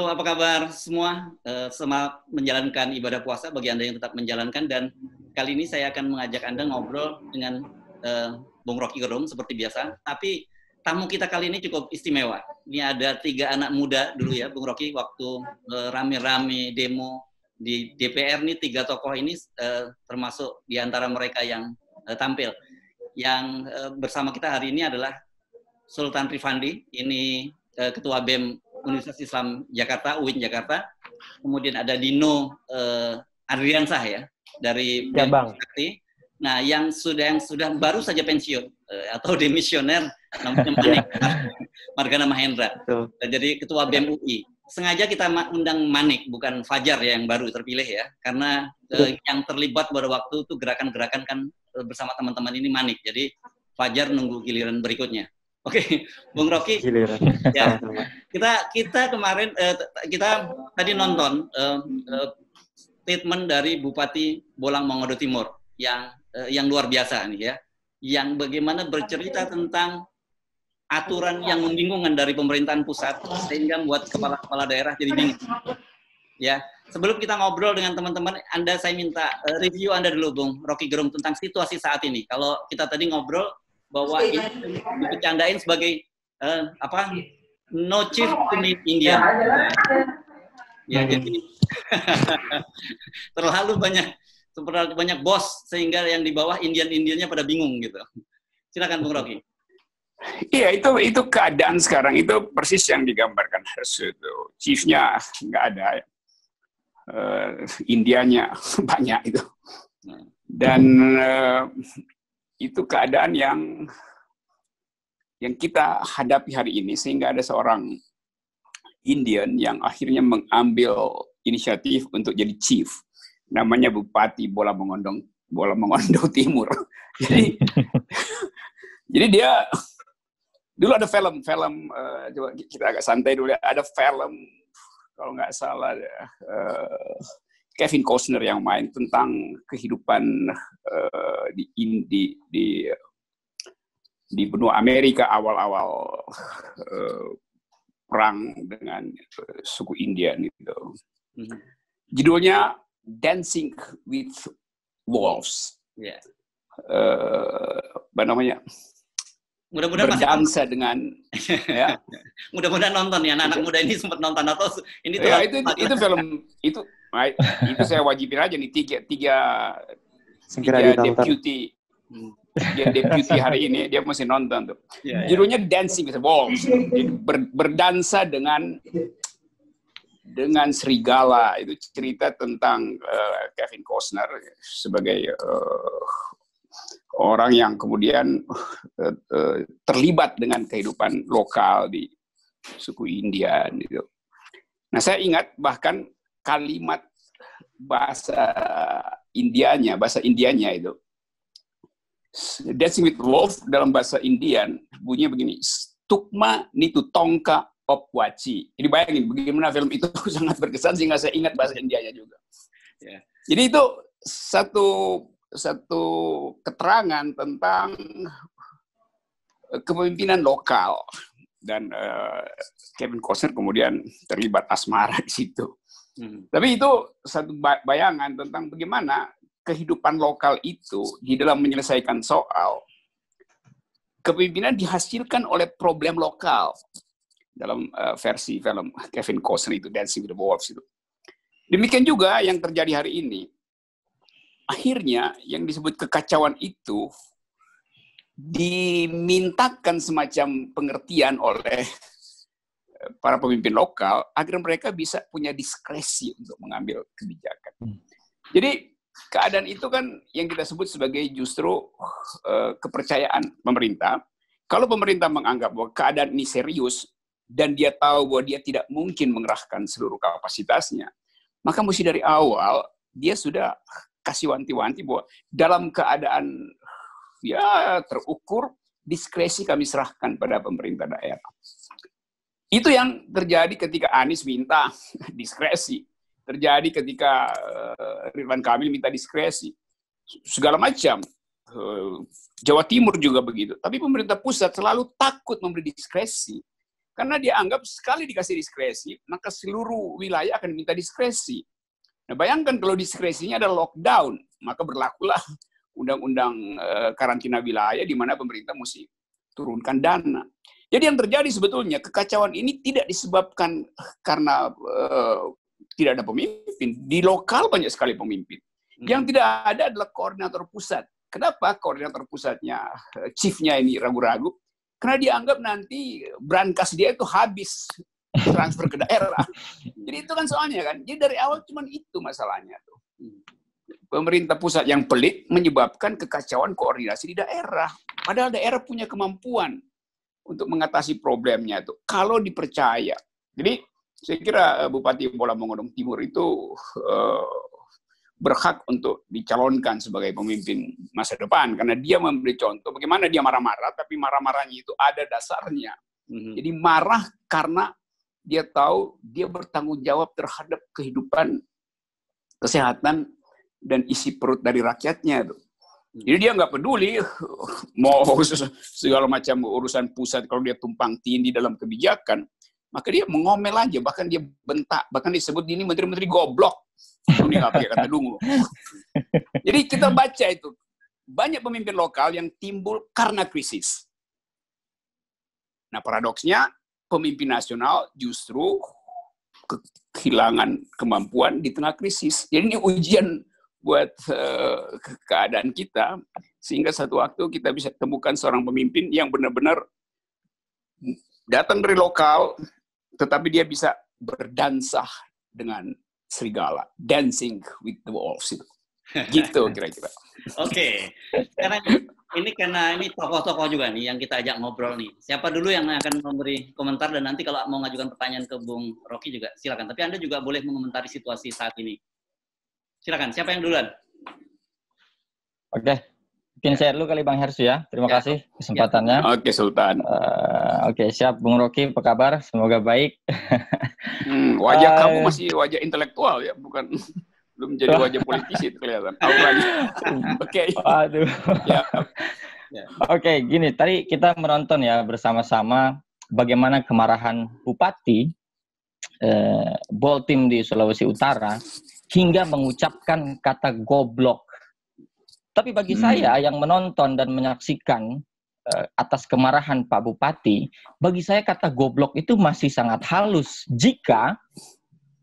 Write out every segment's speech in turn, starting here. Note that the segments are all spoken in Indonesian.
Halo, apa kabar semua? Selamat menjalankan ibadah puasa bagi Anda yang tetap menjalankan, dan kali ini saya akan mengajak Anda ngobrol dengan Bung Rocky Gerung seperti biasa. Tapi tamu kita kali ini cukup istimewa. Ini ada 3 anak muda dulu ya, Bung Rocky, waktu rame-rame demo di DPR nih, 3 tokoh ini termasuk di antara mereka yang tampil. Yang bersama kita hari ini adalah Sultan Rifandi, ini Ketua BEM Universitas Islam Jakarta, UIN Jakarta. Kemudian ada Dino Adriansah ya dari Jabang. Nah, yang sudah baru saja pensiun atau demisioner, namanya Manik, Margana Mahendra. Jadi Ketua BEM UI. Sengaja kita undang Manik, bukan Fajar ya yang baru terpilih ya, karena yang terlibat pada waktu itu gerakan-gerakan kan bersama teman-teman ini Manik. Jadi Fajar nunggu giliran berikutnya. Oke, Bung Rocky. Ya, kita kemarin kita tadi nonton statement dari Bupati Bolang Mongodo Timur yang luar biasa nih ya, yang bagaimana bercerita tentang aturan yang membingungkan dari pemerintahan pusat sehingga membuat kepala-kepala daerah jadi bingung. Ya, sebelum kita ngobrol dengan teman-teman, saya minta review Anda dulu, Bung Rocky Gerung, tentang situasi saat ini. Kalau kita tadi ngobrol bahwa ini dibercandain sebagai no chief to meet India. Ya, jadi terlalu banyak bos sehingga yang di bawah Indian-Indiannya pada bingung gitu. Silakan Bung Rocky. Iya, itu keadaan sekarang itu persis yang digambarkan Harus itu. Chiefnya nggak ada, Indianya banyak itu. Dan itu keadaan yang kita hadapi hari ini, sehingga ada seorang Indian yang akhirnya mengambil inisiatif untuk jadi chief, namanya Bupati Bolang Mongondo Timur. Jadi dia dulu ada film coba kita agak santai dulu ya, ada film kalau nggak salah Kevin Costner yang main tentang kehidupan di benua Amerika awal-awal perang dengan suku Indian itu. Judulnya Dancing with Wolves. Yeah. Apa namanya? Mudah-mudahan berdansa dengan ya. Mudah-mudahan nonton ya, anak-anak muda ini sempat nonton atau ini tuh ya, itu film itu saya wajibin aja nih tiga deputy hari ini dia mesti nonton tuh. Judulnya Dancing with Wolves. Jadi berdansa dengan serigala. Itu cerita tentang Kevin Costner sebagai orang yang kemudian terlibat dengan kehidupan lokal di suku Indian gitu. Nah, saya ingat bahkan kalimat bahasa Indianya itu. Dancing with Wolf dalam bahasa Indian bunyinya begini, Stukma Nitu Tongka Opwaci. Jadi bayangin bagaimana film itu sangat berkesan sehingga saya ingat bahasa Indianya juga. Yeah. Jadi itu satu keterangan tentang kepemimpinan lokal, dan Kevin Costner kemudian terlibat asmara di situ. Tapi itu satu bayangan tentang bagaimana kehidupan lokal itu di dalam menyelesaikan soal kepemimpinan dihasilkan oleh problem lokal dalam versi film Kevin Costner itu Dancing with the Wolves itu. Demikian juga yang terjadi hari ini. Akhirnya yang disebut kekacauan itu dimintakan semacam pengertian oleh para pemimpin lokal agar mereka bisa punya diskresi untuk mengambil kebijakan. Jadi keadaan itu kan yang kita sebut sebagai justru kepercayaan pemerintah. Kalau pemerintah menganggap bahwa keadaan ini serius dan dia tahu bahwa dia tidak mungkin mengerahkan seluruh kapasitasnya, maka mesti dari awal dia sudah kasih wanti-wanti bahwa dalam keadaan ya terukur, diskresi kami serahkan pada pemerintah daerah. Itu yang terjadi ketika Anies minta diskresi. Terjadi ketika Ridwan Kamil minta diskresi. Segala macam. Jawa Timur juga begitu. Tapi pemerintah pusat selalu takut memberi diskresi. Karena dia anggap sekali dikasih diskresi, maka seluruh wilayah akan minta diskresi. Nah, bayangkan kalau diskresinya ada lockdown, maka berlakulah undang-undang karantina wilayah di mana pemerintah mesti turunkan dana. Jadi yang terjadi sebetulnya kekacauan ini tidak disebabkan karena tidak ada pemimpin. Di lokal banyak sekali pemimpin. Yang tidak ada adalah koordinator pusat. Kenapa koordinator pusatnya, chiefnya ini ragu-ragu? Karena dia anggap nanti brankas dia itu habis transfer ke daerah. Jadi itu kan soalnya kan. Jadi dari awal cuma itu masalahnya tuh. Pemerintah pusat yang pelit menyebabkan kekacauan koordinasi di daerah. Padahal daerah punya kemampuan untuk mengatasi problemnya itu. Kalau dipercaya. Jadi saya kira Bupati Bola Mongodong Timur itu berhak untuk dicalonkan sebagai pemimpin masa depan karena dia memberi contoh bagaimana dia marah-marah tapi marah-marahnya itu ada dasarnya. Jadi marah karena dia tahu dia bertanggung jawab terhadap kehidupan, kesehatan dan isi perut dari rakyatnya tuh. Jadi dia nggak peduli mau segala macam urusan pusat kalau dia tumpang tindih dalam kebijakan, maka dia mengomel aja, bahkan dia bentak, bahkan disebut ini menteri-menteri goblok. Ini nggak pakai kata dungu. Jadi kita baca itu banyak pemimpin lokal yang timbul karena krisis. Nah paradoksnya pemimpin nasional justru kehilangan kemampuan di tengah krisis. Jadi ini ujian buat keadaan kita sehingga satu waktu kita bisa temukan seorang pemimpin yang benar-benar datang dari lokal, tetapi dia bisa berdansa dengan serigala, dancing with the wolves itu. Gitu kira-kira. Oke. Karena ini tokoh-tokoh juga nih yang kita ajak ngobrol nih. Siapa dulu yang akan memberi komentar dan nanti kalau mau ngajukan pertanyaan ke Bung Rocky juga silakan. Tapi Anda juga boleh mengomentari situasi saat ini. Silakan. Siapa yang duluan? Oke. Mungkin saya dulu kali Bang Hersu ya. Terima kasih kesempatannya. Oke, Sultan. Oke, siap. Bung Rocky, apa kabar? Semoga baik. Wajah kamu masih wajah intelektual ya, bukan belum jadi wajah politisi itu kelihatan. Oke. Waduh. Ya. Oke, gini. Tadi kita menonton ya bersama-sama bagaimana kemarahan Bupati Boltim di Sulawesi Utara hingga mengucapkan kata goblok. Tapi bagi saya yang menonton dan menyaksikan atas kemarahan Pak Bupati, bagi saya kata goblok itu masih sangat halus jika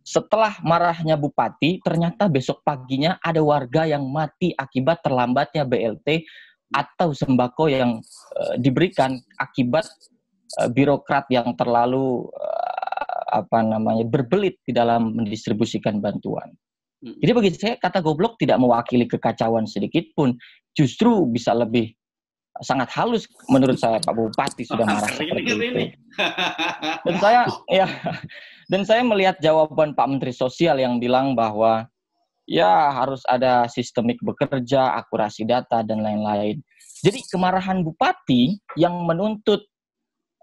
setelah marahnya Bupati, ternyata besok paginya ada warga yang mati akibat terlambatnya BLT atau sembako yang diberikan akibat birokrat yang terlalu berbelit di dalam mendistribusikan bantuan. Jadi bagi saya kata goblok tidak mewakili kekacauan sedikit pun, justru bisa lebih sangat halus menurut saya. Pak Bupati sudah marah seperti itu. Dan saya melihat jawaban Pak Menteri Sosial yang bilang bahwa ya harus ada sistemik bekerja, akurasi data dan lain-lain. Jadi kemarahan Bupati yang menuntut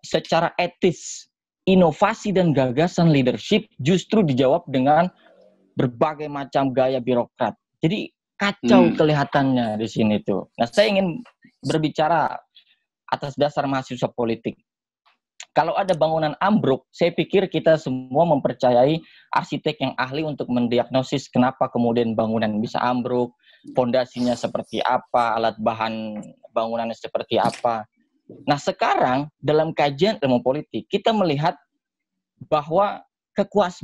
secara etis inovasi dan gagasan leadership justru dijawab dengan berbagai macam gaya birokrat. Jadi kacau kelihatannya di sini tuh. Nah, saya ingin berbicara atas dasar mahasiswa politik. Kalau ada bangunan ambruk, saya pikir kita semua mempercayai arsitek yang ahli untuk mendiagnosis kenapa kemudian bangunan bisa ambruk, fondasinya seperti apa, alat bahan bangunannya seperti apa. Nah, sekarang dalam kajian ilmu politik, kita melihat bahwa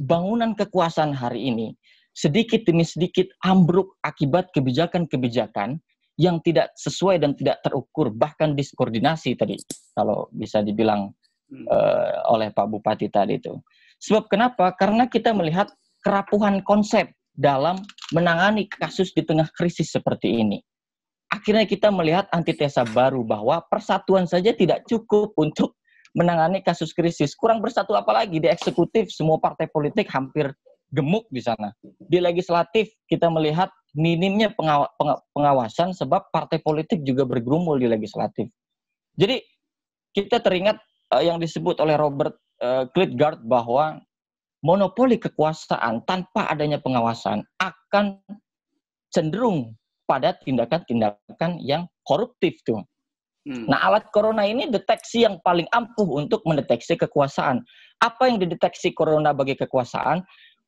bangunan kekuasaan hari ini sedikit demi sedikit ambruk akibat kebijakan-kebijakan yang tidak sesuai dan tidak terukur, bahkan diskoordinasi tadi, kalau bisa dibilang oleh Pak Bupati tadi itu. Sebab kenapa? Karena kita melihat kerapuhan konsep dalam menangani kasus di tengah krisis seperti ini. Akhirnya kita melihat antitesa baru bahwa persatuan saja tidak cukup untuk menangani kasus krisis. Kurang bersatu apalagi di eksekutif, semua partai politik hampir gemuk di sana. Di legislatif kita melihat minimnya pengawasan sebab partai politik juga bergerumul di legislatif. Jadi kita teringat yang disebut oleh Robert Klitgaard bahwa monopoli kekuasaan tanpa adanya pengawasan akan cenderung pada tindakan-tindakan yang koruptif tuh. Nah, alat corona ini deteksi yang paling ampuh untuk mendeteksi kekuasaan. Apa yang dideteksi corona bagi kekuasaan?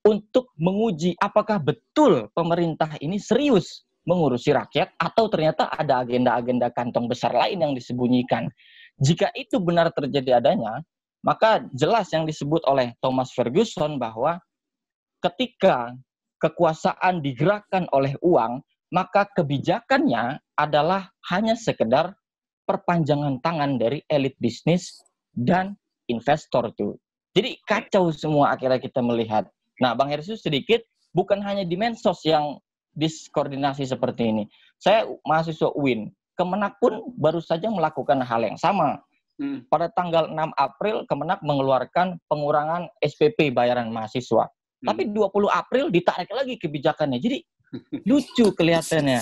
Untuk menguji apakah betul pemerintah ini serius mengurusi rakyat atau ternyata ada agenda-agenda kantong besar lain yang disembunyikan. Jika itu benar terjadi adanya, maka jelas yang disebut oleh Thomas Ferguson bahwa ketika kekuasaan digerakkan oleh uang, maka kebijakannya adalah hanya sekedar perpanjangan tangan dari elit bisnis dan investor tuh. Jadi kacau semua akhirnya kita melihat. Nah, Bang Hersius sedikit, bukan hanya di Mensos yang diskoordinasi seperti ini. Saya mahasiswa UIN, Kemenak pun baru saja melakukan hal yang sama. Pada tanggal 6 April, Kemenak mengeluarkan pengurangan SPP bayaran mahasiswa. Tapi 20 April ditarik lagi kebijakannya. Jadi lucu kelihatannya.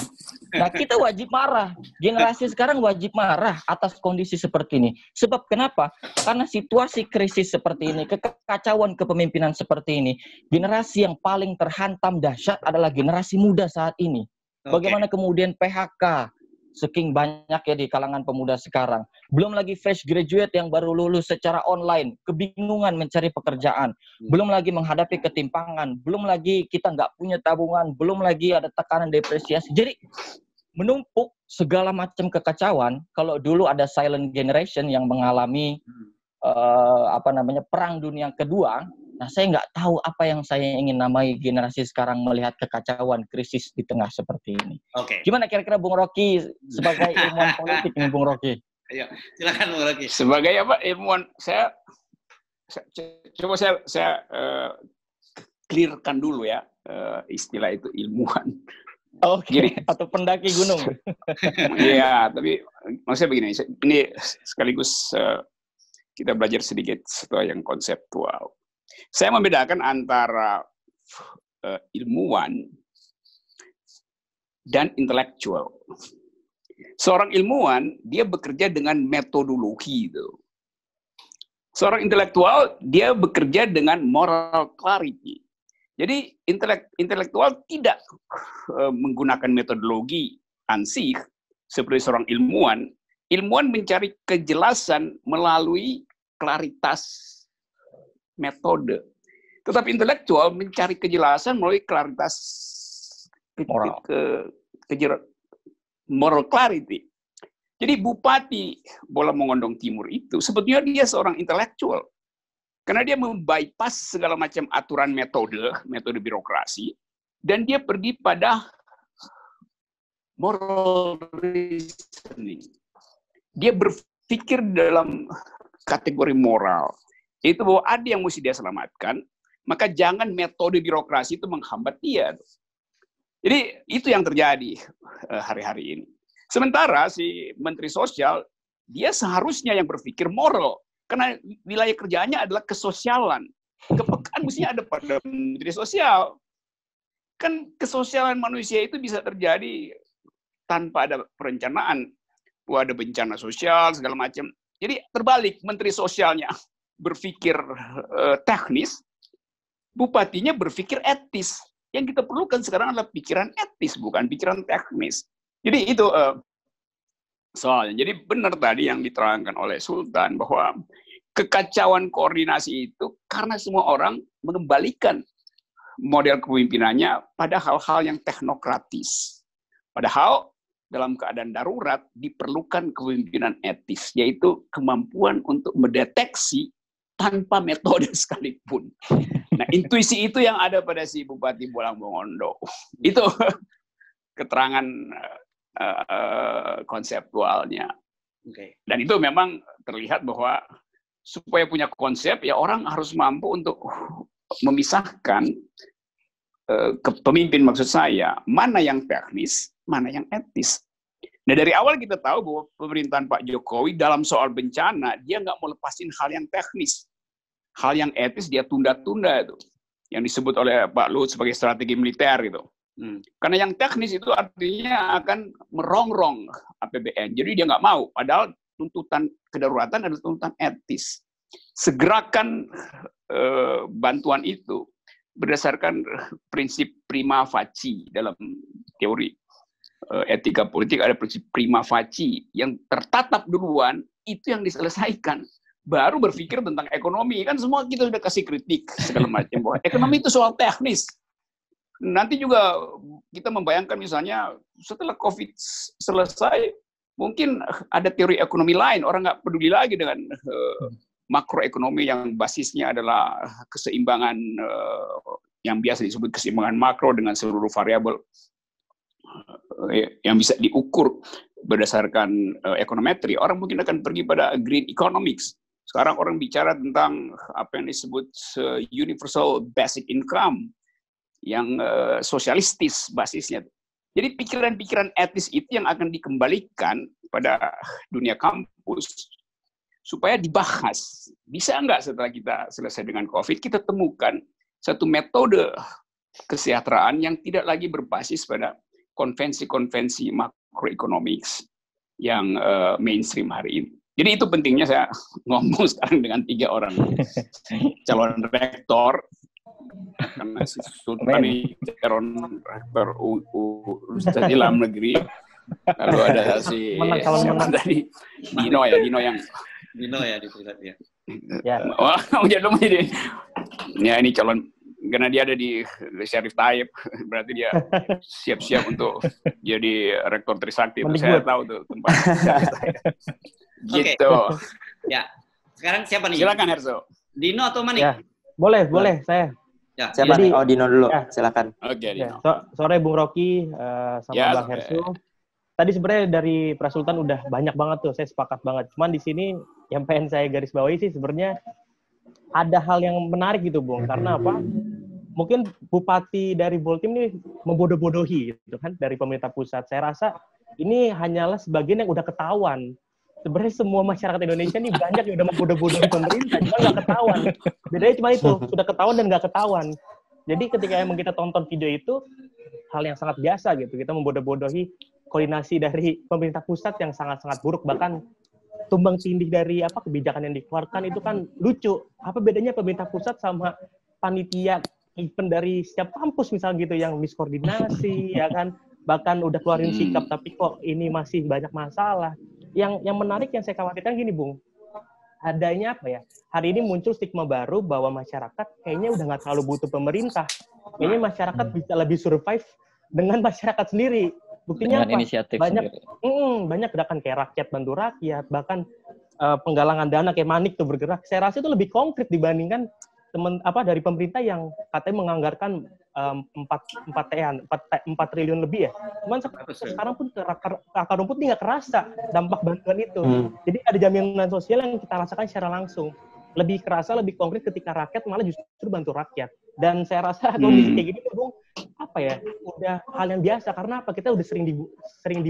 Nah, kita wajib marah. Generasi sekarang wajib marah atas kondisi seperti ini. Sebab kenapa? Karena situasi krisis seperti ini, kekacauan kepemimpinan seperti ini, generasi yang paling terhantam dahsyat adalah generasi muda saat ini. Bagaimana kemudian PHK, saking banyak ya di kalangan pemuda sekarang. Belum lagi fresh graduate yang baru lulus secara online, kebingungan mencari pekerjaan. Belum lagi menghadapi ketimpangan, belum lagi kita nggak punya tabungan, belum lagi ada tekanan depresiasi. Jadi menumpuk segala macam kekacauan. Kalau dulu ada silent generation yang mengalami perang dunia kedua, nah saya nggak tahu apa yang saya ingin namai generasi sekarang melihat kekacauan krisis di tengah seperti ini. Gimana kira-kira Bung Rocky sebagai ilmuwan politik nih Bung Rocky? Ayo, silakan Bung Rocky. Sebagai apa ilmuwan, saya clearkan dulu ya istilah itu ilmuwan. Oke. Atau pendaki gunung. Iya, tapi maksudnya begini, ini sekaligus kita belajar sedikit sesuatu yang konseptual. Saya membedakan antara ilmuwan dan intelektual. Seorang ilmuwan, dia bekerja dengan metodologi. Seorang intelektual, dia bekerja dengan moral clarity. Jadi intelektual tidak menggunakan metodologi ansih seperti seorang ilmuwan. Ilmuwan mencari kejelasan melalui klaritas metode. Tetapi intelektual mencari kejelasan melalui klaritas moral clarity. Jadi Bupati Bola Mongondo Timur itu sebetulnya dia seorang intelektual. Karena dia membypass segala macam aturan metode birokrasi, dan dia pergi pada moral reasoning. Dia berpikir dalam kategori moral. Itu bahwa ada yang mesti dia selamatkan, maka jangan metode birokrasi itu menghambat dia. Jadi itu yang terjadi hari-hari ini. Sementara si Menteri Sosial, dia seharusnya yang berpikir moral. Karena wilayah kerjanya adalah kesosialan. Kepekaan mestinya ada pada Menteri Sosial. Kan kesosialan manusia itu bisa terjadi tanpa ada perencanaan. Ada bencana sosial, segala macam. Jadi terbalik, Menteri Sosialnya berpikir teknis, bupatinya berpikir etis. Yang kita perlukan sekarang adalah pikiran etis, bukan pikiran teknis. Jadi itu soalnya. Jadi benar tadi yang diterangkan oleh Sultan bahwa kekacauan koordinasi itu karena semua orang mengembalikan model kepemimpinannya pada hal-hal yang teknokratis. Padahal dalam keadaan darurat diperlukan kepemimpinan etis, yaitu kemampuan untuk mendeteksi tanpa metode sekalipun. Nah, intuisi itu yang ada pada si Bupati Bola Mongondo. Itu keterangan konseptualnya. Dan itu memang terlihat bahwa supaya punya konsep, ya orang harus mampu untuk memisahkan pemimpin maksud saya, mana yang teknis, mana yang etis. Nah dari awal kita tahu bahwa pemerintahan Pak Jokowi dalam soal bencana, dia nggak mau lepasin hal yang teknis. Hal yang etis dia tunda-tunda itu. Yang disebut oleh Pak Luhut sebagai strategi militer itu. Karena yang teknis itu artinya akan merongrong APBN. Jadi dia nggak mau. Padahal tuntutan kedaruratan adalah tuntutan etis. Segerakan bantuan itu berdasarkan prinsip prima facie dalam teori etika politik, ada prinsip prima facie yang tertatap duluan, itu yang diselesaikan. Baru berpikir tentang ekonomi. Kan semua kita sudah kasih kritik segala macam bahwa ekonomi itu soal teknis. Nanti juga kita membayangkan misalnya setelah COVID selesai, mungkin ada teori ekonomi lain. Orang nggak peduli lagi dengan makroekonomi yang basisnya adalah keseimbangan yang biasa disebut keseimbangan makro dengan seluruh variabel yang bisa diukur berdasarkan ekonometri. Orang mungkin akan pergi pada green economics. Sekarang orang bicara tentang apa yang disebut universal basic income yang sosialistis basisnya. Jadi pikiran-pikiran etis itu yang akan dikembalikan pada dunia kampus supaya dibahas. Bisa nggak setelah kita selesai dengan COVID, kita temukan satu metode kesejahteraan yang tidak lagi berbasis pada konvensi-konvensi makroekonomics yang mainstream hari ini. Jadi itu pentingnya saya ngomong sekarang dengan 3 orang calon rektor, karena si Sultan ini calon rektor Universitas Islam Negeri. Lalu ada si tadi Dino yang di pusat ya. Wah, jadi ya ini calon, karena dia ada di Syarif Taib, berarti dia siap-siap untuk jadi rektor Trisakti. Saya tahu tuh tempat Syarif Taib. Gitu. Okay. Ya. Sekarang siapa nih? Silakan Herso. Dino atau Manik? Ya. Boleh saya. Ya. Siapa nih? Oh, Dino dulu. Ya. Silakan. Oke, Dino. Sore Bung Rocky sama Bang Herso. Tadi sebenarnya dari Prasultan udah banyak banget tuh, saya sepakat banget. Cuman di sini yang pengen saya garis bawahi sih sebenarnya ada hal yang menarik gitu, Bung. Karena apa? Mungkin Bupati dari Boltim ini membodoh-bodohi gitu kan dari pemerintah pusat. Saya rasa ini hanyalah sebagian yang udah ketahuan. Sebenarnya semua masyarakat Indonesia nih banyak yang udah membodoh-bodohi pemerintah, cuma nggak ketahuan. Bedanya cuma itu, sudah ketahuan dan nggak ketahuan. Jadi ketika emang kita tonton video itu, hal yang sangat biasa gitu. Kita membodoh-bodohi koordinasi dari pemerintah pusat yang sangat-sangat buruk. Bahkan tumbang tindih dari kebijakan yang dikeluarkan itu kan lucu. Apa bedanya pemerintah pusat sama panitia event dari setiap kampus misalnya gitu yang miskoordinasi, ya kan? Bahkan udah keluarin sikap tapi kok ini masih banyak masalah. Yang menarik yang saya khawatirkan gini, Bung. Adanya hari ini muncul stigma baru bahwa masyarakat kayaknya udah nggak terlalu butuh pemerintah. Kayaknya masyarakat bisa lebih survive dengan masyarakat sendiri. Buktinya dengan inisiatif banyak gerakan kayak rakyat bantu rakyat, bahkan penggalangan dana kayak Manik tuh bergerak. Saya rasa itu lebih konkret dibandingkan dari pemerintah yang katanya menganggarkan 4 triliun lebih ya. Cuman sekarang pun ke akar rumput ini nggak kerasa dampak bantuan itu. Jadi ada jaminan sosial yang kita rasakan secara langsung. Lebih kerasa, lebih konkret ketika rakyat malah justru bantu rakyat. Dan saya rasa kondisi kayak gini Bung, udah hal yang biasa. Karena apa? Kita udah sering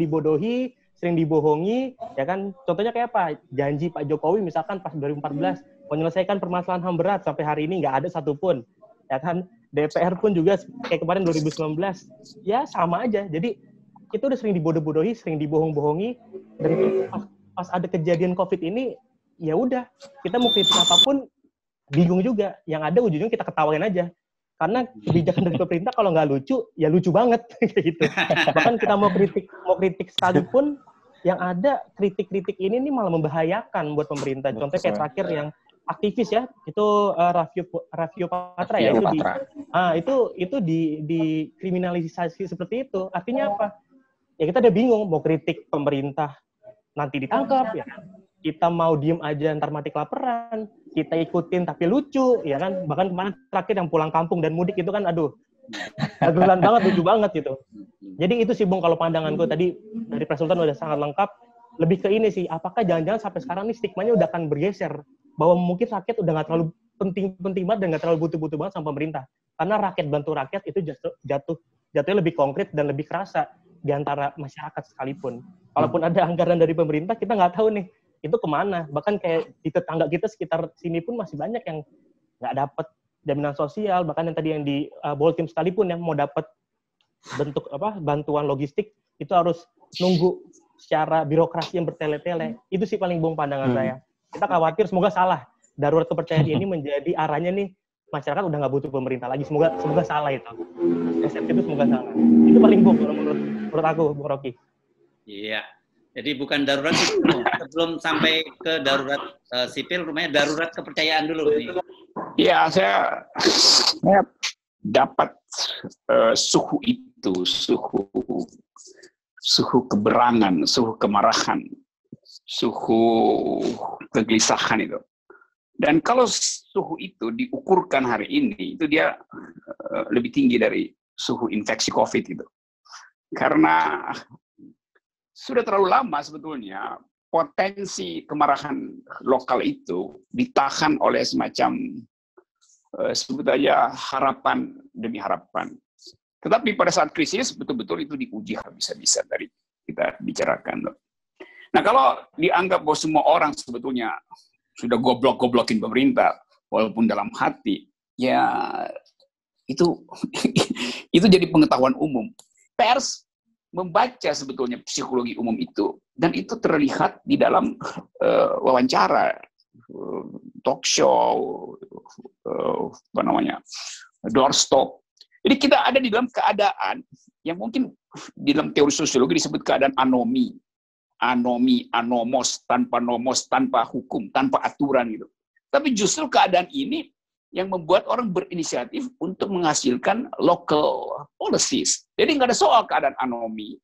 dibodohi, sering dibohongi, ya kan? Contohnya kayak apa? Janji Pak Jokowi misalkan pas 2014 menyelesaikan permasalahan HAM berat, sampai hari ini nggak ada satupun, ya kan? DPR pun juga kayak kemarin 2019, ya sama aja. Jadi kita udah sering dibodoh-bodohi, sering dibohong-bohongi, dan itu pas ada kejadian COVID ini, ya udah kita mau kritik apapun bingung juga. Yang ada ujungnya kita ketawain aja. Karena kebijakan dari pemerintah kalau nggak lucu, ya lucu banget kayak gitu. Bahkan kita mau kritik sekalipun, yang ada kritik-kritik ini nih malah membahayakan buat pemerintah. Contohnya kayak terakhir yang aktivis ya, itu Raffio Patra ya, itu dikriminalisasi seperti itu. Artinya apa? Ya kita udah bingung mau kritik pemerintah nanti ditangkap ya. Kita mau diem aja ntar mati kelaparan, kita ikutin tapi lucu, ya kan? Bahkan kemarin terakhir yang pulang kampung dan mudik itu kan, aduh, agulan banget, lucu banget gitu. Jadi itu sih Bung, kalau pandanganku tadi dari Prasultan udah sangat lengkap. Lebih ke ini sih, apakah jangan-jangan sampai sekarang nih stigmanya udah akan bergeser, bahwa mungkin rakyat udah nggak terlalu penting banget dan nggak terlalu butuh banget sama pemerintah. Karena rakyat bantu rakyat itu jatuhnya lebih konkret dan lebih kerasa di antara masyarakat sekalipun. Kalaupun ada anggaran dari pemerintah, kita nggak tahu nih itu kemana. Bahkan kayak di tetangga kita sekitar sini pun masih banyak yang nggak dapat jaminan sosial. Bahkan yang tadi yang di Boltim sekalipun yang mau dapat bentuk bantuan logistik itu harus nunggu secara birokrasi yang bertele-tele. Itu sih paling Bung pandangan saya. Kita khawatir semoga salah. Darurat kepercayaan ini menjadi arahnya nih masyarakat udah nggak butuh pemerintah lagi. Semoga salah itu. Konsep itu semoga salah. Itu paling menurut aku, Bung Rocky. Iya. Jadi bukan darurat sebelum sampai ke darurat sipil, rumahnya darurat kepercayaan dulu nih. Ya, saya dapat suhu itu, suhu keberangan, suhu kemarahan, suhu kegelisahan itu. Dan kalau suhu itu diukurkan hari ini, itu dia lebih tinggi dari suhu infeksi COVID itu. Karena sudah terlalu lama sebetulnya potensi kemarahan lokal itu ditahan oleh semacam sebut aja harapan demi harapan. Tetapi pada saat krisis betul-betul itu diuji habis-habisan dari kita bicarakan. Nah, kalau dianggap bahwa semua orang sebetulnya sudah goblok-goblokin pemerintah walaupun dalam hati, ya itu jadi pengetahuan umum. Pers membaca sebetulnya psikologi umum itu, dan itu terlihat di dalam wawancara, talk show, doorstop. Jadi kita ada di dalam keadaan yang mungkin di dalam teori sosiologi disebut keadaan anomi, anomos, tanpa hukum, tanpa aturan gitu. Tapi justru keadaan ini yang membuat orang berinisiatif untuk menghasilkan local policies. Jadi nggak ada soal keadaan anomi.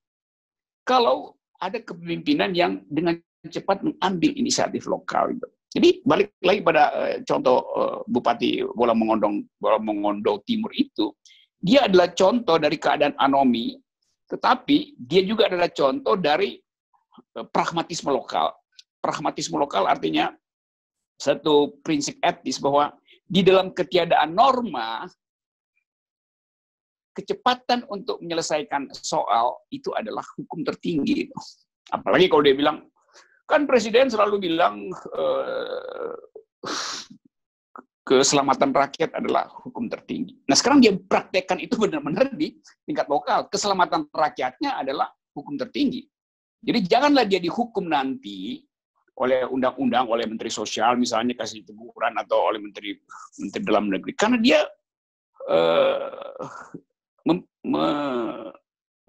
Kalau ada kepemimpinan yang dengan cepat mengambil inisiatif lokal. Gitu. Jadi balik lagi pada contoh Bupati Bolongondo Timur itu, dia adalah contoh dari keadaan anomi, tetapi dia juga adalah contoh dari pragmatisme lokal. Pragmatisme lokal artinya satu prinsip etis bahwa di dalam ketiadaan norma, kecepatan untuk menyelesaikan soal itu adalah hukum tertinggi. Apalagi kalau dia bilang, kan presiden selalu bilang keselamatan rakyat adalah hukum tertinggi. Nah sekarang dia praktekkan itu benar-benar di tingkat lokal. Keselamatan rakyatnya adalah hukum tertinggi. Jadi janganlah dia dihukum nanti oleh undang-undang, oleh Menteri Sosial misalnya kasih teguran, atau oleh Menteri Dalam Negeri, karena dia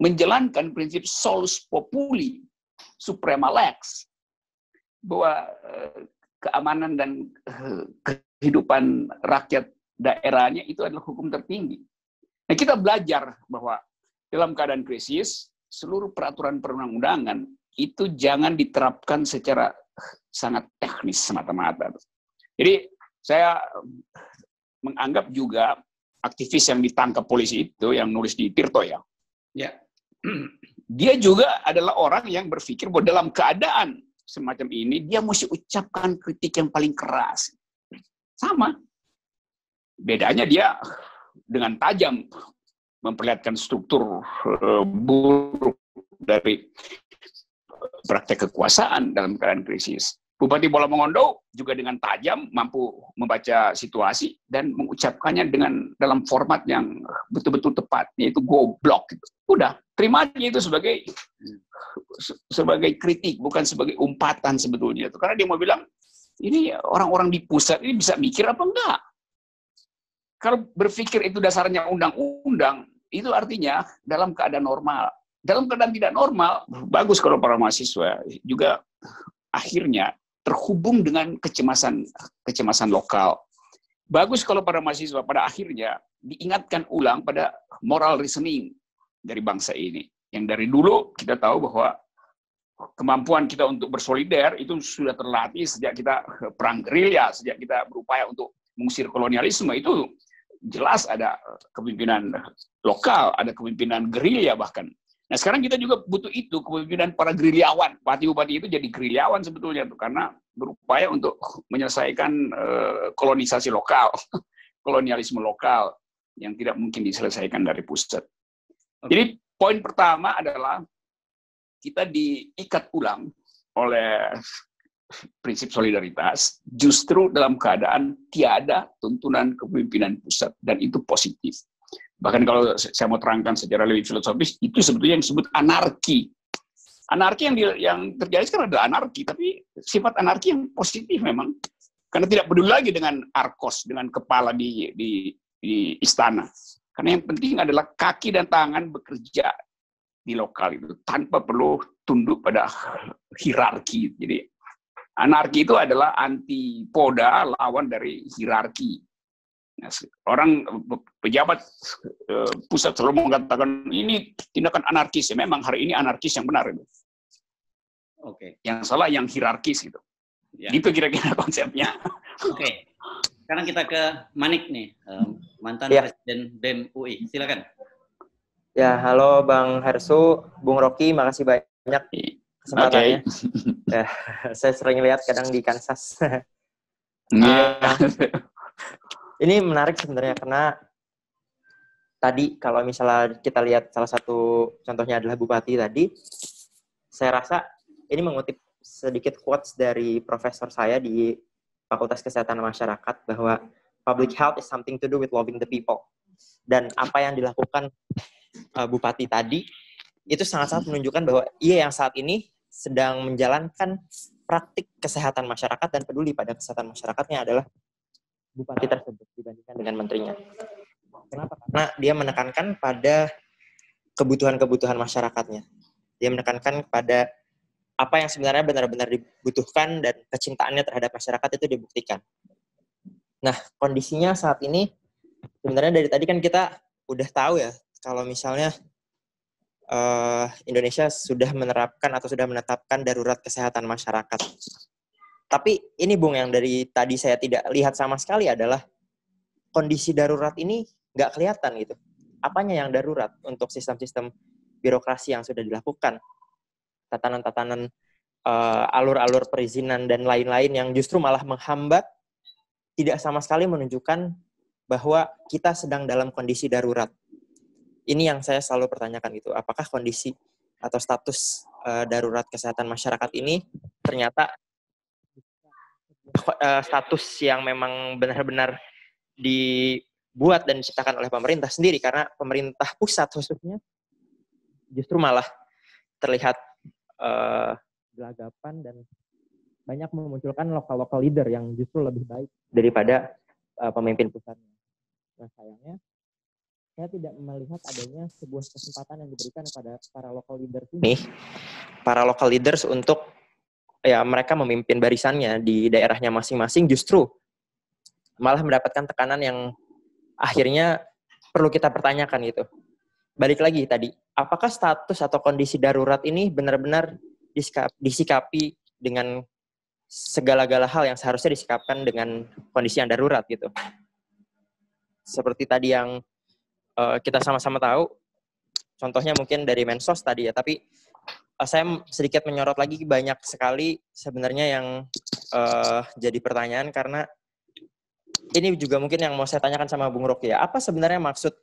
menjalankan prinsip solus populi suprema lex, bahwa keamanan dan kehidupan rakyat daerahnya itu adalah hukum tertinggi. Nah, kita belajar bahwa dalam keadaan krisis seluruh peraturan perundang-undangan itu jangan diterapkan secara sangat teknis semata-mata. Jadi saya menganggap juga aktivis yang ditangkap polisi itu, yang nulis di Tirto ya, dia juga adalah orang yang berpikir bahwa dalam keadaan semacam ini dia mesti ucapkan kritik yang paling keras. Sama. Bedanya dia dengan tajam memperlihatkan struktur buruk dari praktek kekuasaan dalam keadaan krisis. Bupati Bolongondo juga dengan tajam mampu membaca situasi dan mengucapkannya dalam format yang betul-betul tepat, yaitu goblok. Gitu. Udah, terima aja itu sebagai kritik, bukan sebagai umpatan sebetulnya. Karena dia mau bilang, ini orang-orang di pusat ini bisa mikir apa enggak? Kalau berpikir itu dasarnya undang-undang, itu artinya dalam keadaan normal. Dalam keadaan tidak normal, bagus kalau para mahasiswa juga akhirnya terhubung dengan kecemasan lokal. Bagus kalau para mahasiswa pada akhirnya diingatkan ulang pada moral reasoning dari bangsa ini. Yang dari dulu kita tahu bahwa kemampuan kita untuk bersolidar itu sudah terlatih sejak kita perang gerilya, sejak kita berupaya untuk mengusir kolonialisme. Itu jelas ada kepemimpinan lokal, ada kepemimpinan gerilya bahkan. Nah sekarang kita juga butuh itu, kepemimpinan para gerilyawan. Bupati-bupati itu jadi gerilyawan sebetulnya tuh, karena berupaya untuk menyelesaikan kolonisasi lokal, kolonialisme lokal yang tidak mungkin diselesaikan dari pusat. Jadi poin pertama adalah kita diikat ulang oleh prinsip solidaritas justru dalam keadaan tiada tuntunan kepemimpinan pusat, dan itu positif. Bahkan kalau saya mau terangkan secara lebih filosofis, itu sebetulnya yang disebut anarki. Anarki yang terjadi sekarang adalah anarki, tapi sifat anarki yang positif memang. Karena tidak peduli lagi dengan arkos, dengan kepala di istana. Karena yang penting adalah kaki dan tangan bekerja di lokal itu tanpa perlu tunduk pada hierarki. Jadi anarki itu adalah antipoda, lawan dari hierarki. Nah, orang pejabat pusat selalu mengatakan ini tindakan anarkis. Ya, memang hari ini anarkis yang benar itu. Oke. Yang salah yang hierarkis gitu. Ya. Gitu kira-kira konsepnya. Oke. Sekarang kita ke Manik nih, mantan Presiden BEM UI. Silakan. Ya, halo Bang Hersu, Bung Rocky, makasih banyak kesempatannya. Ya, saya sering lihat kadang di Kansas. Ini menarik sebenarnya karena tadi kalau misalnya kita lihat salah satu contohnya adalah Bupati tadi, saya rasa ini mengutip sedikit quotes dari profesor saya di Fakultas Kesehatan Masyarakat bahwa public health is something to do with loving the people. Dan apa yang dilakukan Bupati tadi itu sangat-sangat menunjukkan bahwa ia yang saat ini sedang menjalankan praktik kesehatan masyarakat dan peduli pada kesehatan masyarakatnya adalah Bupati tersebut dibandingkan dengan menterinya. Kenapa? Karena dia menekankan pada kebutuhan-kebutuhan masyarakatnya. Dia menekankan pada apa yang sebenarnya benar-benar dibutuhkan dan kecintaannya terhadap masyarakat itu dibuktikan. Nah, kondisinya saat ini sebenarnya dari tadi kan kita udah tahu ya kalau misalnya Indonesia sudah menerapkan atau sudah menetapkan darurat kesehatan masyarakat. Tapi ini Bung yang dari tadi saya tidak lihat sama sekali adalah kondisi darurat ini nggak kelihatan gitu. Apanya yang darurat untuk sistem-sistem birokrasi yang sudah dilakukan? Tatanan-tatanan alur-alur perizinan dan lain-lain yang justru malah menghambat, tidak sama sekali menunjukkan bahwa kita sedang dalam kondisi darurat. Ini yang saya selalu pertanyakan gitu. Apakah kondisi atau status darurat kesehatan masyarakat ini ternyata status yang memang benar-benar dibuat dan diciptakan oleh pemerintah sendiri, karena pemerintah pusat khususnya justru malah terlihat gelagapan dan banyak memunculkan lokal leader yang justru lebih baik daripada pemimpin pusatnya. Nah sayangnya saya tidak melihat adanya sebuah kesempatan yang diberikan kepada para local leaders ini, para local leaders untuk ya mereka memimpin barisannya di daerahnya masing-masing, justru malah mendapatkan tekanan yang akhirnya perlu kita pertanyakan gitu. Balik lagi tadi, apakah status atau kondisi darurat ini benar-benar disikapi dengan segala-gala hal yang seharusnya disikapkan dengan kondisi yang darurat gitu. Seperti tadi yang kita sama-sama tahu, contohnya mungkin dari Mensos tadi ya, tapi saya sedikit menyorot lagi banyak sekali sebenarnya yang jadi pertanyaan, karena ini juga mungkin yang mau saya tanyakan sama Bung Rocky ya. Apa sebenarnya maksud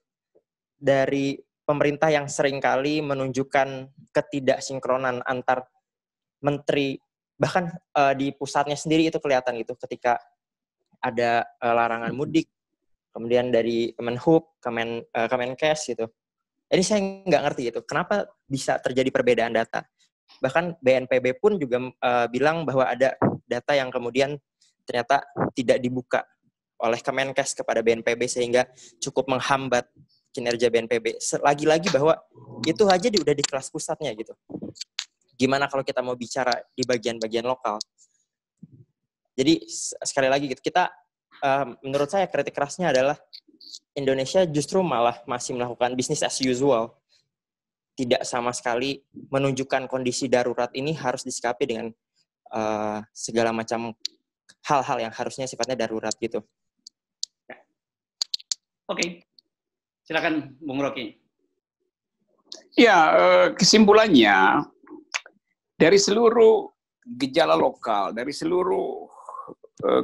dari pemerintah yang seringkali menunjukkan ketidaksinkronan antar menteri, bahkan di pusatnya sendiri itu kelihatan gitu ketika ada larangan mudik, kemudian dari Kemenhub, Kemenkes gitu. Ini saya nggak ngerti gitu, kenapa bisa terjadi perbedaan data. Bahkan BNPB pun juga bilang bahwa ada data yang kemudian ternyata tidak dibuka oleh Kemenkes kepada BNPB sehingga cukup menghambat kinerja BNPB. Lagi-lagi bahwa itu aja udah di kelas pusatnya gitu. Gimana kalau kita mau bicara di bagian-bagian lokal? Jadi sekali lagi gitu, kita menurut saya kritik kerasnya adalah Indonesia justru malah masih melakukan business as usual. Tidak sama sekali menunjukkan kondisi darurat ini harus disikapi dengan segala macam hal-hal yang harusnya sifatnya darurat gitu. Oke. Silakan Bung Rocky. Ya, kesimpulannya dari seluruh gejala lokal, dari seluruh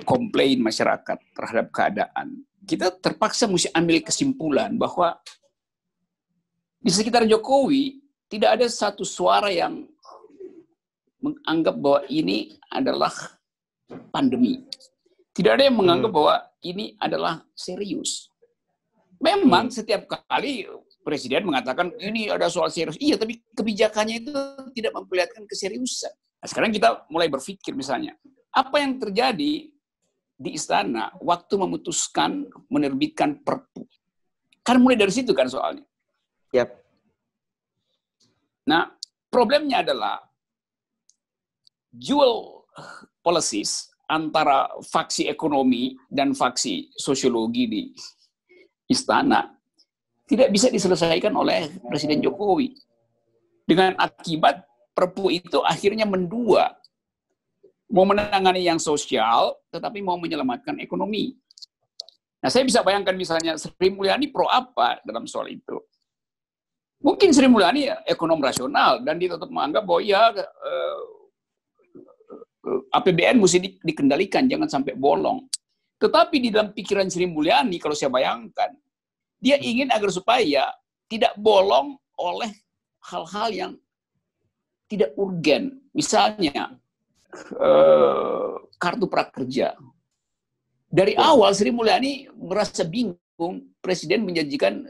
komplain masyarakat terhadap keadaan, kita terpaksa mesti ambil kesimpulan bahwa di sekitar Jokowi tidak ada satu suara yang menganggap bahwa ini adalah pandemi. Tidak ada yang menganggap bahwa ini adalah serius. Memang setiap kali Presiden mengatakan ini ada soal serius. Iya, tapi kebijakannya itu tidak memperlihatkan keseriusan. Nah, sekarang kita mulai berpikir misalnya, apa yang terjadi di istana waktu memutuskan menerbitkan Perpu. Kan mulai dari situ kan soalnya. Yap. Nah, problemnya adalah dual policies antara faksi ekonomi dan faksi sosiologi di istana tidak bisa diselesaikan oleh Presiden Jokowi. Dengan akibat Perpu itu akhirnya mendua. Mau menangani yang sosial, tetapi mau menyelamatkan ekonomi. Nah, saya bisa bayangkan misalnya Sri Mulyani pro apa dalam soal itu. Mungkin Sri Mulyani ekonom rasional dan dia tetap menganggap bahwa ya APBN mesti dikendalikan, jangan sampai bolong. Tetapi di dalam pikiran Sri Mulyani, kalau saya bayangkan, dia ingin agar supaya tidak bolong oleh hal-hal yang tidak urgen. Misalnya, kartu prakerja. Dari awal Sri Mulyani merasa bingung Presiden menjanjikan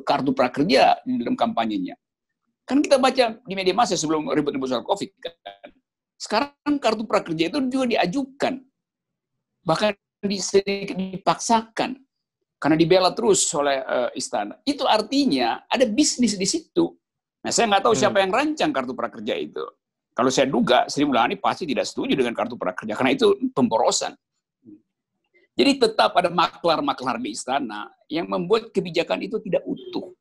kartu prakerja di dalam kampanyenya. Kan kita baca di media massa sebelum ribut-ribut soal COVID kan. Sekarang kartu prakerja itu juga diajukan. Bahkan dipaksakan. Karena dibela terus oleh istana. Itu artinya ada bisnis di situ. Nah, saya nggak tahu siapa yang rancang kartu prakerja itu. Kalau saya duga, Sri Mulyani pasti tidak setuju dengan kartu prakerja. Karena itu pemborosan. Jadi tetap ada maklar-maklar di istana yang membuat kebijakan itu tidak utuh.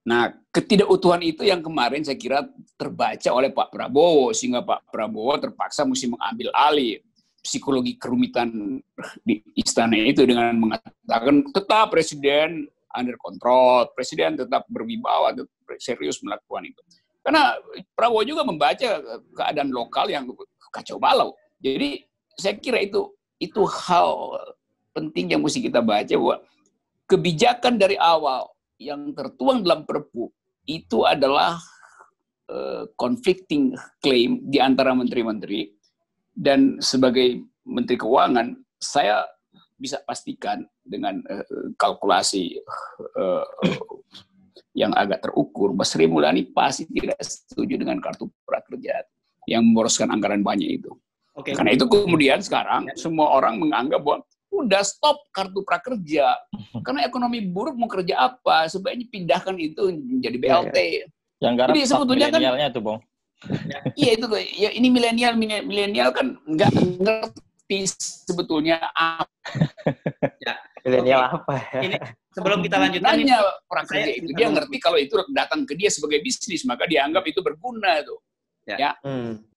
Nah, ketidakutuhan itu yang kemarin saya kira terbaca oleh Pak Prabowo, sehingga Pak Prabowo terpaksa mesti mengambil alih psikologi kerumitan di istana itu dengan mengatakan tetap Presiden under control, Presiden tetap berwibawa, tetap serius melakukan itu. Karena Prabowo juga membaca keadaan lokal yang kacau balau. Jadi saya kira itu hal penting yang mesti kita baca, bahwa kebijakan dari awal yang tertuang dalam Perpu itu adalah conflicting claim di antara menteri-menteri, dan sebagai Menteri Keuangan saya bisa pastikan dengan kalkulasi yang agak terukur, bahwa Sri Mulyani pasti tidak setuju dengan kartu prakerja yang memboroskan anggaran banyak itu. Oke. Karena itu kemudian sekarang semua orang menganggap bahwa udah stop kartu prakerja. Karena ekonomi buruk mau kerja apa? Sebaiknya pindahkan itu menjadi BLT. Yang garap jadi sebetulnya kan tuh, Bang. Iya itu ya, ini milenial kan nggak ngerti sebetulnya apa. Ya. Milenial apa ya? Ini sebelum kita lanjutkan, nanya prakerja itu dia ngerti kalau itu datang ke dia sebagai bisnis, maka dia anggap itu berguna tuh. Ya.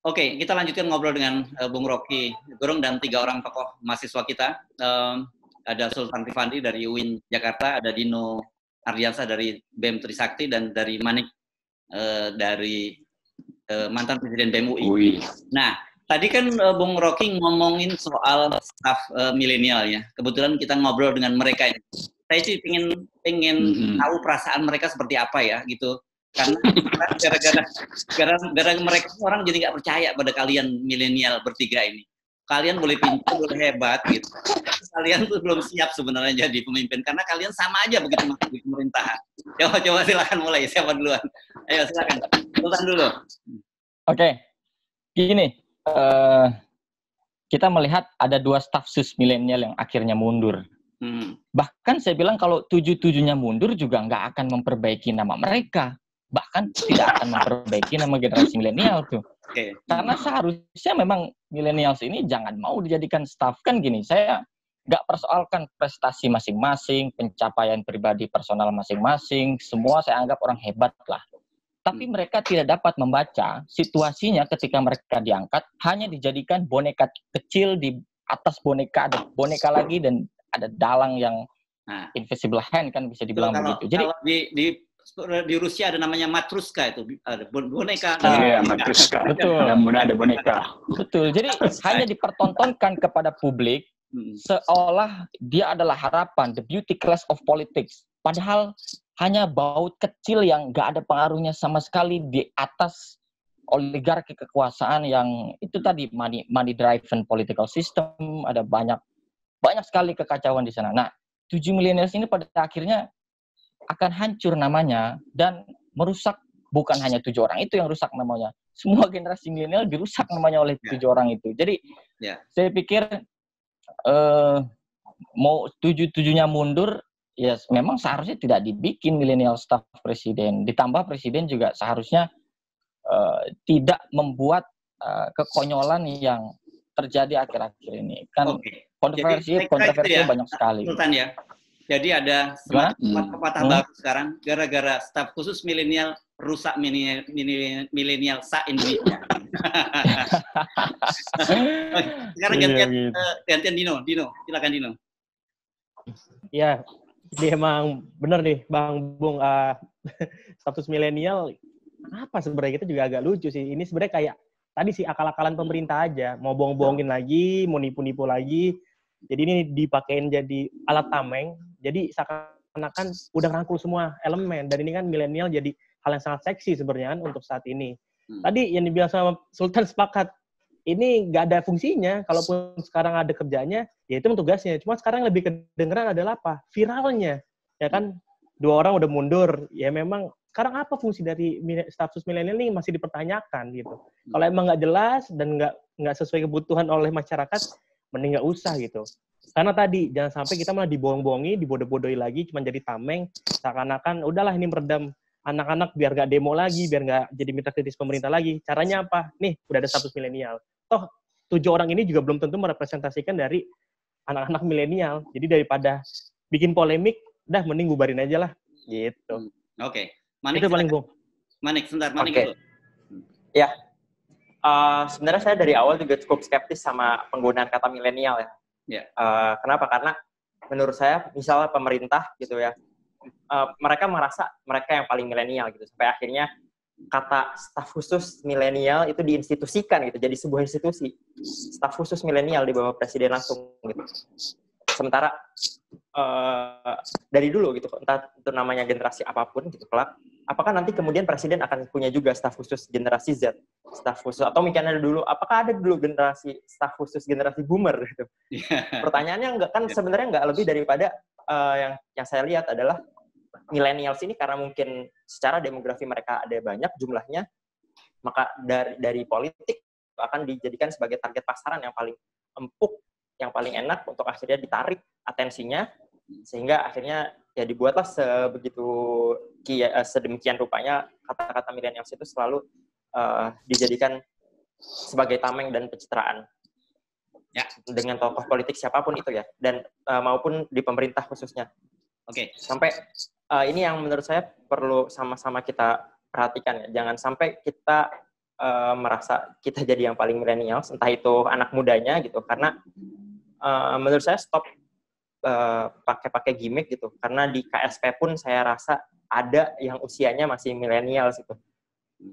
Oke, kita lanjutkan ngobrol dengan Bung Rocky Gerung dan 3 orang tokoh mahasiswa kita. Ada Sultan Rifandi dari UIN Jakarta, ada Dino Ardiansa dari BEM Trisakti, dan dari Manik dari mantan Presiden BEM UI. Nah, tadi kan Bung Rocky ngomongin soal staf milenial ya. Kebetulan kita ngobrol dengan mereka ini. Saya sih pengen tahu perasaan mereka seperti apa ya gitu. Karena gara-gara mereka orang jadi nggak percaya pada kalian milenial bertiga ini. Kalian boleh pintar, boleh hebat gitu. Kalian tuh belum siap sebenarnya jadi pemimpin karena kalian sama aja begitu masuk di pemerintahan. Coba silakan mulai, siapa duluan? Ayo silakan. Sultan dulu. Oke. Gini, kita melihat ada 2 staf sus milenial yang akhirnya mundur. Bahkan saya bilang kalau 7-7-nya mundur juga nggak akan memperbaiki nama mereka. Bahkan tidak akan memperbaiki nama generasi milenial tuh. Karena seharusnya memang milenials ini jangan mau dijadikan staf. Kan gini, saya nggak persoalkan prestasi masing-masing, pencapaian pribadi personal masing-masing, semua saya anggap orang hebat lah. Tapi mereka tidak dapat membaca situasinya ketika mereka diangkat, hanya dijadikan boneka kecil, di atas boneka ada boneka lagi, dan ada dalang yang invisible hand kan bisa dibilang begitu. Jadi kalau di Rusia ada namanya matruska, itu ada boneka. Iya, matruska. Betul. Dan kemudian ada boneka. Betul. Jadi hanya dipertontonkan kepada publik seolah dia adalah harapan, the beauty class of politics. Padahal hanya baut kecil yang nggak ada pengaruhnya sama sekali di atas oligarki kekuasaan yang itu tadi money driven political system. Ada banyak sekali kekacauan di sana. Nah, 7 millennials ini pada akhirnya akan hancur namanya dan merusak, bukan hanya 7 orang itu yang rusak namanya. Semua generasi milenial dirusak namanya oleh 7 orang itu. Jadi saya pikir mau tujuh-tujuhnya mundur, ya memang seharusnya tidak dibikin milenial staff presiden. Ditambah presiden juga seharusnya tidak membuat kekonyolan yang terjadi akhir-akhir ini. Kan kontroversi ya, banyak sekali. Sultan ya. Jadi ada semacam pepatah baru sekarang, gara-gara staf khusus milenial rusak milenial se-Indonesia. Sekarang gantian Dino, silakan Dino. Ya, dia emang benar nih Bang Bung, status milenial apa sebenarnya, kita juga agak lucu sih. Ini sebenarnya kayak tadi sih akal-akalan pemerintah aja, mau bohong-bohongin lagi, mau nipu-nipu lagi. Jadi ini dipakein jadi alat tameng. Jadi seakan-akan udah rangkul semua elemen, dan ini kan milenial jadi hal yang sangat seksi sebenarnya kan untuk saat ini. Tadi yang dibilang sama Sultan sepakat, ini nggak ada fungsinya. Kalaupun sekarang ada kerjanya, ya itu tugasnya. Cuma sekarang lebih kedengeran adalah apa? Viralnya, ya kan? 2 orang udah mundur, ya memang sekarang apa fungsi dari status milenial ini masih dipertanyakan gitu. Kalau emang nggak jelas dan nggak sesuai kebutuhan oleh masyarakat, mending nggak usah gitu. Karena tadi jangan sampai kita malah dibohong-bohongi, dibodoh-bodohi lagi, cuma jadi tameng. Seakan-akan udahlah ini meredam anak-anak biar nggak demo lagi, biar nggak jadi mitra kritis pemerintah lagi. Caranya apa? Nih udah ada status milenial. Toh 7 orang ini juga belum tentu merepresentasikan dari anak-anak milenial. Jadi daripada bikin polemik, udah mending bubarin aja lah gitu. Oke. Manik, itu paling Bung. Manik dulu. Ya. Sebenarnya saya dari awal juga cukup skeptis sama penggunaan kata milenial ya. Kenapa? Karena menurut saya, misalnya pemerintah gitu ya, mereka merasa mereka yang paling milenial gitu, sampai akhirnya kata staf khusus milenial itu diinstitusikan gitu, jadi sebuah institusi, staf khusus milenial di bawah presiden langsung gitu. Sementara dari dulu gitu, entah itu namanya generasi apapun gitu kelak, apakah nanti kemudian presiden akan punya juga staf khusus generasi Z, staf khusus, atau mungkin ada dulu, apakah ada dulu generasi staf khusus generasi boomer gitu? Pertanyaannya enggak, kan sebenarnya enggak lebih daripada yang saya lihat adalah millennials ini karena mungkin secara demografi mereka ada banyak jumlahnya, maka dari politik akan dijadikan sebagai target pasaran yang paling empuk, yang paling enak untuk akhirnya ditarik atensinya, sehingga akhirnya ya dibuatlah sedemikian rupanya kata-kata milenials itu selalu dijadikan sebagai tameng dan pencitraan dengan tokoh politik siapapun itu ya, dan maupun di pemerintah khususnya. Sampai ini yang menurut saya perlu sama-sama kita perhatikan ya, jangan sampai kita merasa kita jadi yang paling milenials, entah itu anak mudanya gitu, karena menurut saya stop pakai gimmick gitu, karena di KSP pun saya rasa ada yang usianya masih milenials gitu.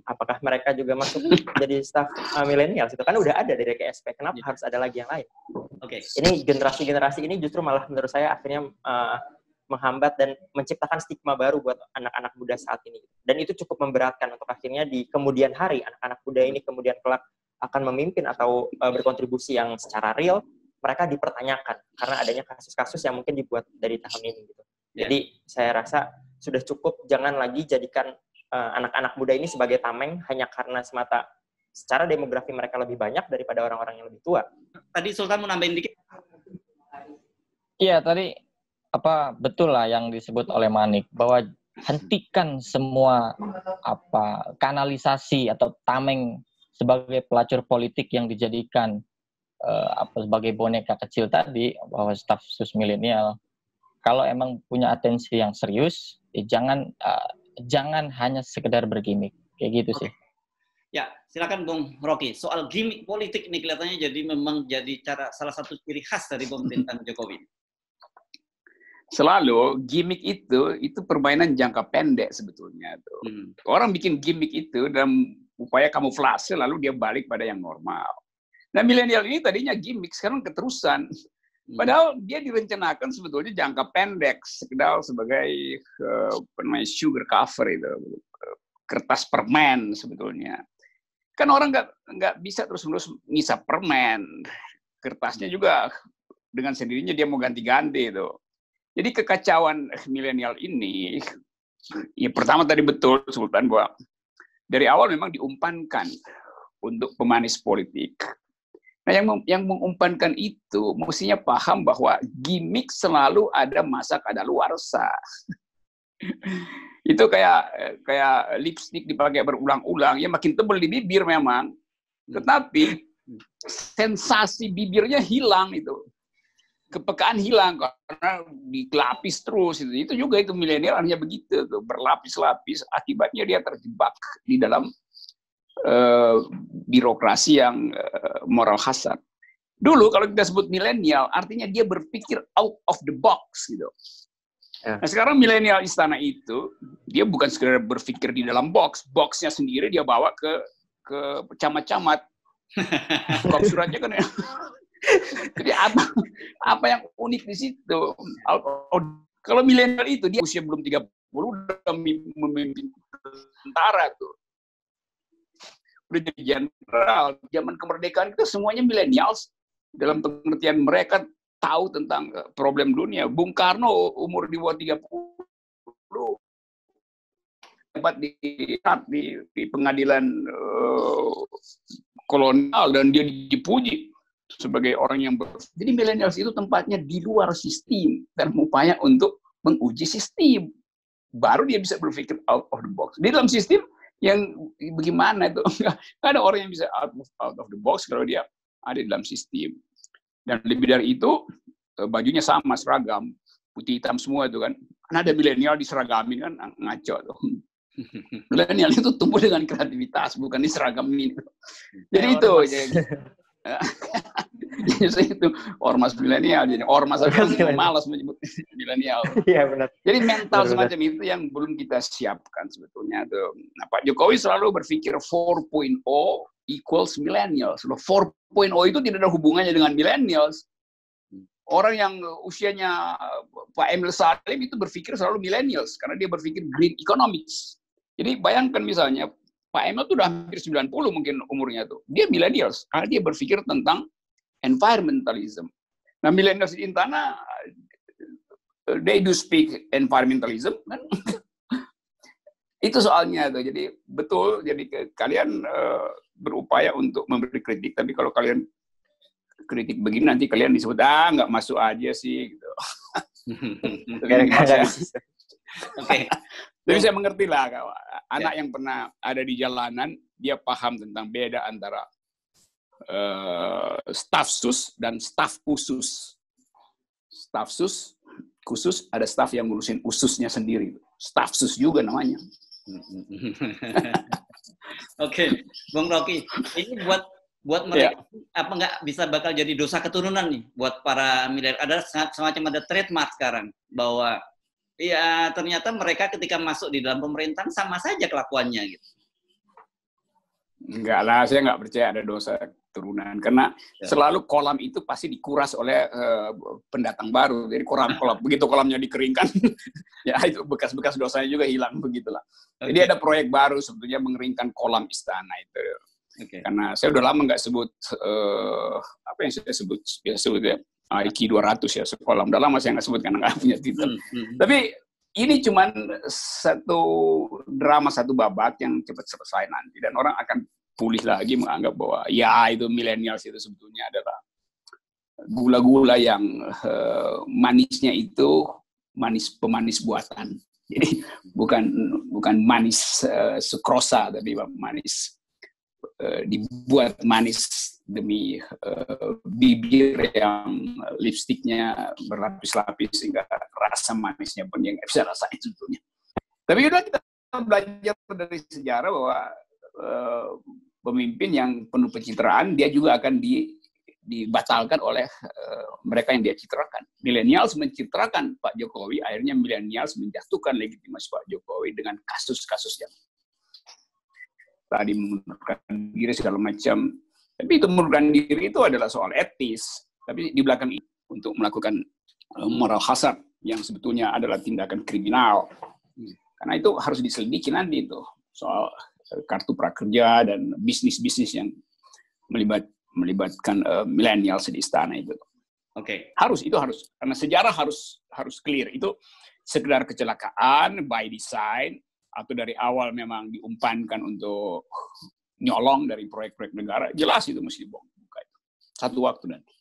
Apakah mereka juga masuk jadi staff milenials itu? Kan udah ada dari KSP, kenapa harus ada lagi yang lain? Ini generasi-generasi ini justru malah menurut saya akhirnya menghambat dan menciptakan stigma baru buat anak-anak muda saat ini. Dan itu cukup memberatkan untuk akhirnya di kemudian hari anak-anak muda ini kemudian kelak akan memimpin atau berkontribusi yang secara real, mereka dipertanyakan karena adanya kasus-kasus yang mungkin dibuat dari tahun ini gitu. Jadi saya rasa sudah cukup, jangan lagi jadikan anak-anak muda ini sebagai tameng hanya karena semata secara demografi mereka lebih banyak daripada orang-orang yang lebih tua. Tadi Sultan mau nambahin dikit. Iya, tadi betul lah yang disebut oleh Manik, bahwa hentikan semua kanalisasi atau tameng sebagai pelacur politik yang dijadikan sebagai boneka kecil tadi, bahwa staf khusus milenial kalau emang punya atensi yang serius, jangan hanya sekedar bergimmick kayak gitu sih. Ya, silakan Bung Rocky. Soal gimmick politik ini kelihatannya memang jadi salah satu ciri khas dari pemerintahan Jokowi. Selalu gimmick itu permainan jangka pendek sebetulnya tuh. Orang bikin gimmick itu dalam upaya kamuflase, lalu dia balik pada yang normal. Nah, milenial ini tadinya gimmick, sekarang keterusan. Padahal dia direncanakan sebetulnya jangka pendek, sekedar sebagai sugar cover itu, kertas permen sebetulnya. Kan orang nggak bisa terus-menerus ngisap permen, kertasnya juga dengan sendirinya dia mau ganti-ganti itu. Jadi kekacauan milenial ini, ya pertama tadi betul Sultan, bahwa dari awal memang diumpankan untuk pemanis politik. Nah, yang mengumpankan itu mestinya paham bahwa gimmick selalu ada masa kadaluarsa. Itu kayak lipstik dipakai berulang-ulang, ya makin tebal di bibir memang, tetapi sensasi bibirnya hilang itu. Kepekaan hilang karena dilapis terus itu juga itu milenial hanya begitu tuh, berlapis-lapis, akibatnya dia terjebak di dalam birokrasi yang moral hasad. Dulu kalau kita sebut milenial artinya dia berpikir out of the box gitu. Nah, sekarang milenial istana itu dia bukan sekedar berpikir di dalam boxnya sendiri dia bawa ke camat-camat. Box suratnya kan ya. Jadi apa yang unik di situ? Kalau milenial itu dia usia belum 30 udah memimpin tentara tuh. Udah jadi jenderal. Zaman kemerdekaan itu semuanya milenials dalam pengertian mereka tahu tentang problem dunia. Bung Karno umur di bawah 30 dapat di pengadilan kolonial dan dia dipuji sebagai orang yang jadi milenials itu tempatnya di luar sistem dan upaya untuk menguji sistem. Baru dia bisa berpikir out of the box. Di dalam sistem yang bagaimana itu? Nggak ada orang yang bisa out of the box kalau dia ada di dalam sistem. Dan lebih dari itu, bajunya sama, seragam. Putih hitam semua itu kan. Karena ada milenial diseragamin kan, ngaco tuh. Milenial itu tumbuh dengan kreativitas, bukan diseragamin. Jadi itu. Jadi itu ormas milenial, jadi ormas aja malas menyebut milenial. Iya benar. Jadi mental semacam itu yang belum kita siapkan sebetulnya tuh. Nah, Pak Jokowi selalu berpikir 4.0 equals millennials. 4.0 itu tidak ada hubungannya dengan millennials. Orang yang usianya Pak Emil Salim itu berpikir selalu millennials karena dia berpikir green economics. Jadi bayangkan misalnya Pak Emil itu udah hampir 90 mungkin umurnya tuh. Dia millennials karena dia berpikir tentang environmentalism. Nah, millennials di Intana, they do speak environmentalism, kan? Itu soalnya tuh. Jadi betul. Jadi kalian berupaya untuk memberi kritik, tapi kalau kalian kritik begini nanti kalian disebut nggak masuk aja sih. Gitu. Oke. Jadi saya mengerti lah, anak yang pernah ada di jalanan, dia paham tentang beda antara staf sus dan staf khusus. Staf sus khusus ada staf yang ngurusin ususnya sendiri. Staf sus juga namanya. Oke, Bung Rocky, ini buat mereka apa nggak bisa bakal jadi dosa keturunan nih buat para milenial. Ada semacam ada trademark sekarang bahwa ya ternyata mereka ketika masuk di dalam pemerintahan sama saja kelakuannya gitu. Enggak lah, saya nggak percaya ada dosa keturunan karena selalu kolam itu pasti dikuras oleh pendatang baru. Jadi kolam begitu kolamnya dikeringkan, ya itu bekas-bekas dosanya juga hilang begitulah. Jadi ada proyek baru sebetulnya mengeringkan kolam istana itu. Karena saya udah lama nggak sebut apa yang saya sebut biasa sebut ya IQ 200 ya sekolah. Udah lama saya nggak sebut karena nggak punya titel. Tapi ini cuman satu drama satu babak yang cepat selesai nanti dan orang akan pulih lagi menganggap bahwa ya itu millennials itu sebetulnya adalah gula-gula yang manisnya itu pemanis buatan. Jadi bukan manis sukrosa tapi manis dibuat manis demi bibir yang lipstiknya berlapis-lapis sehingga rasa manisnya pun yang nggak bisa rasain sebetulnya. Tapi udah kita belajar dari sejarah bahwa pemimpin yang penuh pencitraan dia juga akan dibatalkan oleh mereka yang dia citrakan. Millennials mencitrakan Pak Jokowi, akhirnya millennials menjatuhkan legitimasi Pak Jokowi dengan kasus-kasus yang tadi mengundurkan diri segala macam. Tapi itu mengundurkan diri itu adalah soal etis. Tapi di belakang itu untuk melakukan moral hazard yang sebetulnya adalah tindakan kriminal. Karena itu harus diselidiki nanti itu soal kartu prakerja dan bisnis-bisnis yang melibatkan milenial di istana itu. Oke. Itu harus karena sejarah harus clear. Itu sekedar kecelakaan by design atau dari awal memang diumpankan untuk nyolong dari proyek-proyek negara, jelas itu mesti dibuka. satu waktu nanti.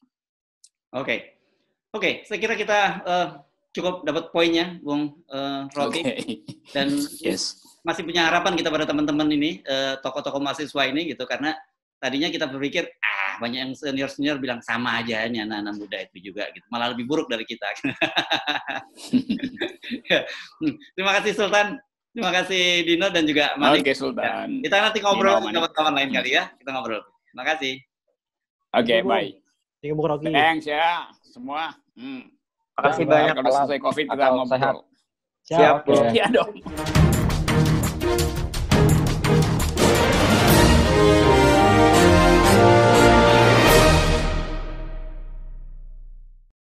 Oke, saya kira kita cukup dapat poinnya, Bung Rocky. Dan masih punya harapan kita pada teman-teman ini, tokoh-tokoh mahasiswa ini gitu, karena tadinya kita berpikir, banyak yang senior-senior bilang sama aja ini anak-anak muda itu juga, gitu. Malah lebih buruk dari kita. Terima kasih Sultan, terima kasih Dino dan juga Malik. Oke, Sultan. Kita nanti ngobrol dengan kawan-kawan lain kali ya, kita ngobrol. Terima kasih. Oke, baik. Terima kasih, Rocky. Thanks ya, semua. Terima kasih banyak. Kalau selesai COVID kita ngobrol. Siap. Iya dong.